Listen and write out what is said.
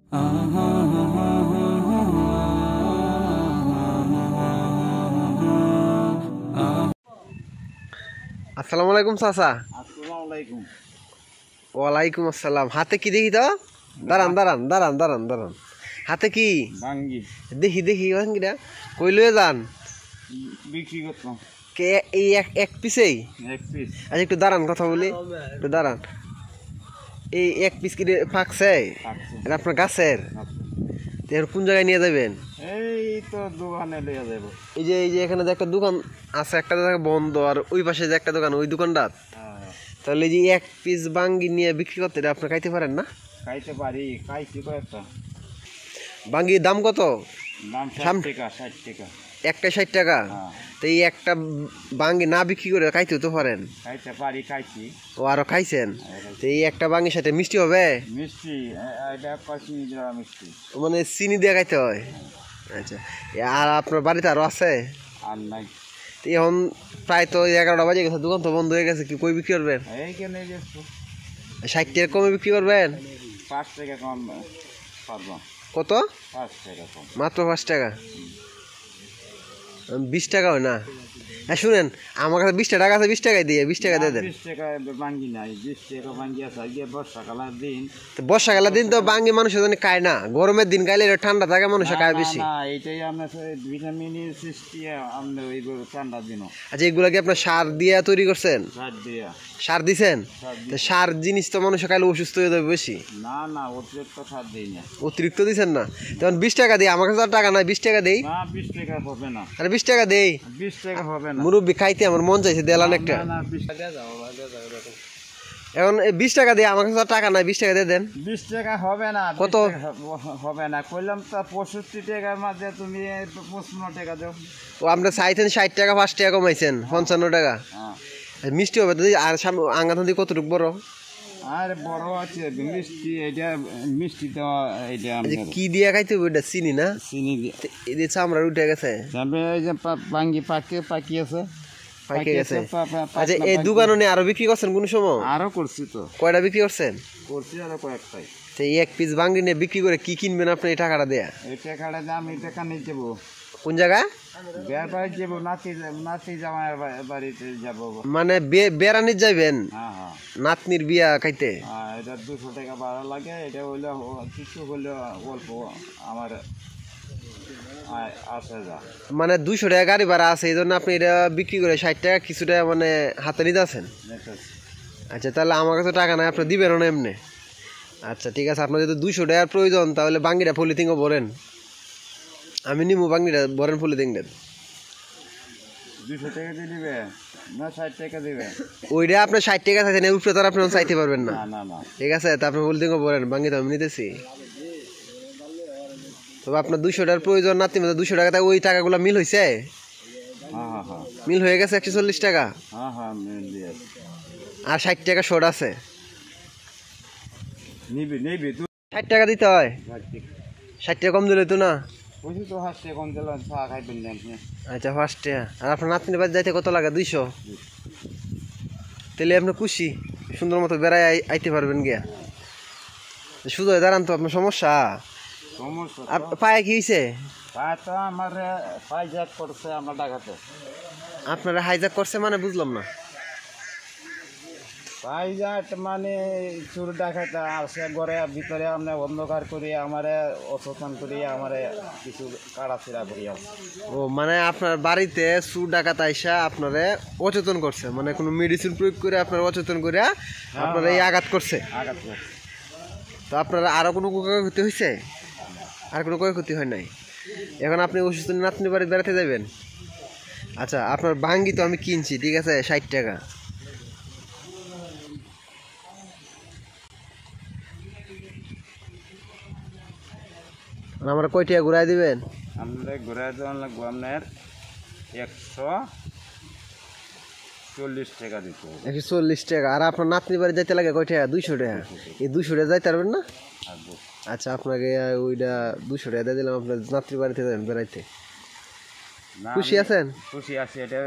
আসসালামু আলাইকুম চাচা। আসসালামু আলাইকুম। ওয়ালাইকুম আসসালাম। হাতে কি দেখি তো? দাঁড়ান দাঁড়ান দাঁড়ান দাঁড়ান দাঁড়ান। হাতে কি বাঙ্গি দেখি দেখি ভাঙ্গিটা কই লয়ে যান? বিক্রি করতাম কে এই এক পিসেই? এক পিস। আচ্ছা একটু দাঁড়ান, কথা বলি, একটু দাঁড়ান। এই এক পিস কি পাকছে? এটা আপনার গাছের? তো এর কোন জায়গায় নিয়ে যাবেন? এই তো দোকানে লিয়ে যাব। এই যে এখানে যে একটা দোকান আছে, একটা জায়গা বন্ধ, আর ওই পাশে যে একটা দোকান, ওই দোকানটা। তাহলে এই যে এক পিস বাঙ্গি নিয়ে বিক্রি করতে, এটা আপনি খাইতে পারেন না? খাইতে পারি, খাইছি কয়েকটা। বাঙ্গির দাম কত? দাম 60 টাকা, 60 টাকা। একটা 60 টাকা? তো এই একটা বাঙ্গি না বিক্রি করে খাইতেও তো পারেন। খাইতে পারি, খাইছি। ও আরো খাইছেন? তো এই একটা বাঙ্গির সাথে মিষ্টি হবে? মিষ্টি এটা চিনি দেওয়া মিষ্টি, মানে চিনি দিয়ে খাইতে হয়? আচ্ছা। আর আপনার বাড়িতে আরো আছে? আর নাই। তো এখন প্রায় তো 11টা বাজে গেছে, দোকান তো বন্ধ হয়ে গেছে, কি কই বিক্রি করবেন? এইখানে গেছো 60 টাকা কমে বিক্রি করবেন? 5 টাকা কম পারবো। কত? 5 টাকা কম। মাত্র 5 টাকা? 20 টাকা হয় না? হ্যাঁ শুনেন, আমার কাছে 20 টাকা আছে, 20 টাকায় দিয়ে 20 টাকা দিয়ে দেন। 20 টাকা বাঙ্গি নাই, 20 টাকা বাঙ্গি আছে। আগে বর্ষাকালের দিন। তো বর্ষাকালের দিন তো বাঙ্গি মানুষের জন্য খায় না, গরমের দিন খাইলে এটা ঠান্ডা থাকে, মানুষের খায় বেশি। না, এইটাই আপনার ভিটামিনের সৃষ্টি আপনার ওই ঠান্ডার দিন। আচ্ছা, এগুলো কি আপনার সার দিয়ে তৈরি করছেন? সার দিয়া। সার দিছেন? সার তো সার জিনিস তো মানুষের খাইলে অসুস্থ হয়ে যাবে বেশি। না না, অতিরিক্ত সার দিই না। অতিরিক্ত দিছেন না? তখন 20 টাকা দিই, আমার কাছে আর টাকা নাই, 20 টাকা দেই। না, 20 টাকা হবে না। আরে 20 টাকা দেই। 20 টাকা হবে না। মুরব্বি খাইতে আমার মন চাইছে, দেলান একটা। না, 20 টাকা যাও। এখন 20 টাকা দিই, আমার কাছে আর টাকা নাই, 20 টাকা দিয়ে দেন। 20 টাকা হবে না। কত? হবে না, কইলাম তো 65 টাকার মাঝে তুমি 55 টাকা দাও। ও আপনি চাইছেন 60 টাকা, 5 টাকা কমাইছেন, 55 টাকা। হ্যাঁ। আর মিষ্টি হবে দিদি, আর আঙ্গাথন দিয়ে কতটুকু বড়? আর বড় আছে মিষ্টি, এটা মিষ্টি দেওয়া। এটা কি দিয়ে খাইতে হবে? এটা চিনি না? চিনি দিয়ে। এই যে চামড়া উঠে গেছে, তারপরে এই যে বাঙ্গি পাকি আছে। পাইকে গেছে। আচ্ছা, এই দোকানে নিয়ে আরো বিক্রি করছেন কোন সময়? আরো করছি তো। কয়টা বিক্রি করছেন? করছি আরো কয়েকটাই। তো এই এক পিস বাঙ্গি নিয়ে বিক্রি করে কি কিনবেন আপনি এই টাকাটা দেয়া? এই টাকাটা দাম, এই টাকা নিয়ে যাবো। কোন জায়গা? বিয়ার বাড়ি যাবো, নাতি জামাইয়ের বাড়িতে যাবো। মানে বেড়ানির যাইবেন? হ্যাঁ হ্যাঁ। নাতনির বিয়া খাইতে? এটা 200 টাকা ভাড়া লাগে। এটা হইলে কিছু হলে অল্প আমার আসে যা। মানে 200 টাকা গাড়ি ভাড়া আছে, এই জন্য আপনি এটা বিক্রি করে 60 টাকা কিছুটা মানে হাতে নিতে আছেন। আচ্ছা, তাহলে আমার কাছে টাকা নাই, আপনি দিবেন না এমনি? আচ্ছা ঠিক আছে, আপনার যদি 200 টাকার প্রয়োজন, তাহলে বাঙ্গিটা পলিথিনও ভরেন, আমি নিমু বাঙ্গিটা ভরেন পলিথিন দেন। 200 টাকা দিয়ে দিবে না 60 টাকা দিবে? ওইটা আপনি 60 টাকা চাইছেন, এর উপরে তো আপনি চাইতে পারবেন না। না না না। ঠিক আছে, তা আপনি পলিথিনও ভরেন, বাঙ্গি তো আমি নিতেছি। তবে আপনার 200 টাকার প্রয়োজন, নাতি মধ্যে 200 টাকা, ওই টাকাগুলো মিল হয়েছে? হ্যাঁ হ্যাঁ হ্যাঁ। মিল হয়ে গেছে 140 টাকা। হ্যাঁ হ্যাঁ, দিয়ে আর 60 টাকা শর্ট আছে। নিবি নিবি তুই। 60 টাকা দিতে হয়? 60 টাকা কম দিলে তো না? বুঝি তো হাসতে কোন দিল চা খাইবেন না আপনি? আচ্ছা 5 টাকা। আর আপনার নাতনির বাড়ি যাইতে কত লাগে? 200? তাহলে আপনি খুশি, সুন্দর মতো বেড়ায় আইতে পারবেন গিয়া। শুধু দাঁড়ান তো, আপনার সমস্যা? সমস্যা পায়ে কি হয়েছে? পায়ে তো আমার হাইজ্যাক করছে আমার ডাকাতে। আপনারা হাইজ্যাক করছে মানে বুঝলাম না। হাইজ্যাক মানে চোর ডাকাতে আসে ঘরে ভিতরে, আমরা অন্ধকার করি, আমারে অসচেতন করি, আমারে কিছু কাড়াছিড়া করি আছে। ও মানে আপনার বাড়িতে চুর ডাকাত আইসা আপনারে অচেতন করছে, মানে কোনো মেডিসিন প্রয়োগ করে আপনার অচেতন করে আপনারা এই আঘাত করছে। আঘাত করছে। তো আপনারা আরো কোনো ক্ষয়ক্ষতি হয়েছে? আর কোনো ক্ষয়ক্ষতি হয় নাই? এখন আপনি অসুস্থ নাতনি বাড়ি বেড়াতে যাবেন? আচ্ছা, আপনার বাঙ্গি তো আমি কিনছি, ঠিক আছে, 60 টাকা। আমরা কয় টাকা ঘুরাই দিবেন? আমরা ঘুরে দেওয়ার লাগবো আপনার 140 টাকা দিতে হবে। 140 টাকা। আর আপনার নাতনি বাড়ি যাইতে লাগে কয় টাকা? 200 টাকা। এই 200 টাকা যাইতে পারবেন না? আচ্ছা, আপনাকে ওইটা 200 টাকা দিয়ে দিলাম, আপনার নাতনি বাড়িতে যাবেন বেড়াইতে। খুশি আছেন? খুশি আছি। এটা